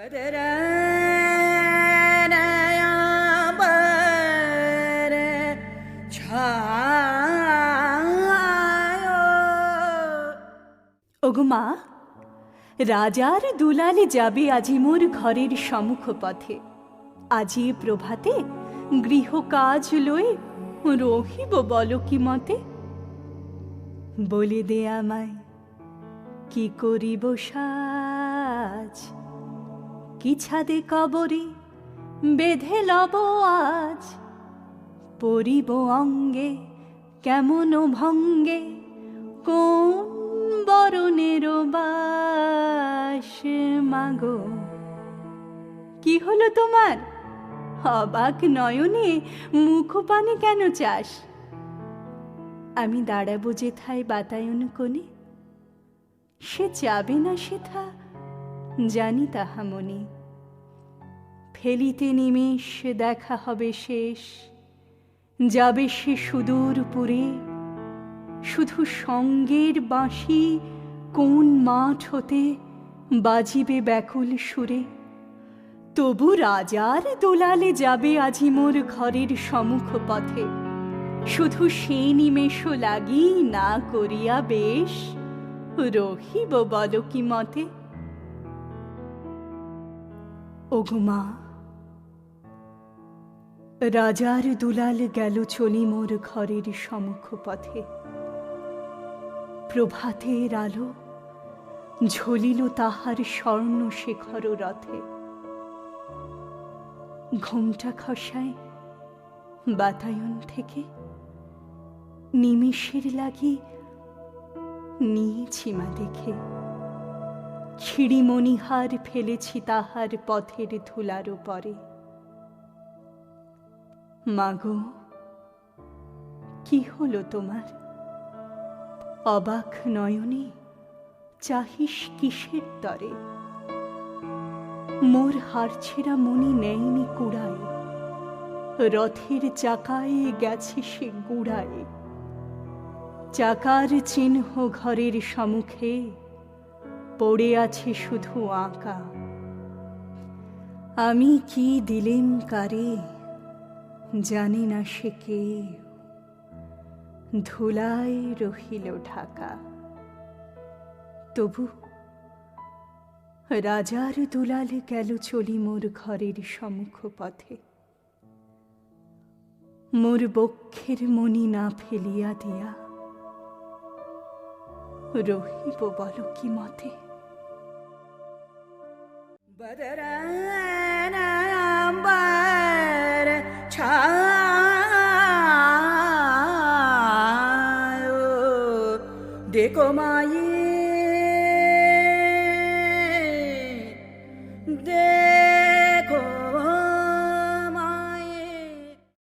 ওগো মা, রাজার দুলালে যাবে আজি মোর ঘরের সম্মুখ পথে। আজি প্রভাতে গৃহ কাজ লয়ে রহিব বল কি মতে। বলে দে আমায় কি করিব সাজ, কি ছাদে কবরে বেঁধে লব আজ। পরিব অঙ্গে কেমন ভঙ্গে, কোন বরণের বাস। মাগো, কি হলো তোমার? অবাক নয়নে মুখ পানে কেন চাস? আমি দাঁড়াবো যেথায় বাতায়ন কোণে, সে যাবে না সেথা জানি তাহা মনে। ফেলিতে নিমেষ দেখা হবে শেষ, যাবে সে সুদূর পুরে। শুধু সঙ্গের বাঁশি কোন মাঠ হতে বাজিবে ব্যাকুল সুরে। তবু রাজার দোলালে যাবে আজি মোর ঘরের সম্মুখ পথে। শুধু সে নিমেষ লাগি না করিয়া বেশ, রহিব বল কি মতে। ওগো মা, রাজার দুলাল গেল চলি মোর ঘরের সম্মুখ পথে। প্রভাতের আলো ঝলিল তাহার স্বর্ণ শেখর রথে। ঘোমটা খসায় বাতায়ন থেকে, নিমেষের লাগি নিয়েছি মা দেখে। ছিড়ি মণিহার ফেলেছি তাহার পথের ধুলার পরে। মাগো, কি হলো তোমার? অবাক নয়নে চাহিস কিসের তরে? মোর হারছেরা মনি নেয়নি কুড়ায়, রথের চাকায় গেছে সে গুড়ায়। চাকার চিহ্ন ঘরের সম্মুখে পড়ে আছে শুধু আঁকা। আমি কি দিলেম কারে জানে না সে কে, ধুলায় রহিল ঢাকা। তবু রাজার দুলাল গেল চলি মোর ঘরের সম্মুখ পথে। মোর বক্ষের মণি না ফেলিয়া দিয়া, রহিব বল কি মতে। দেখো মায়ে দে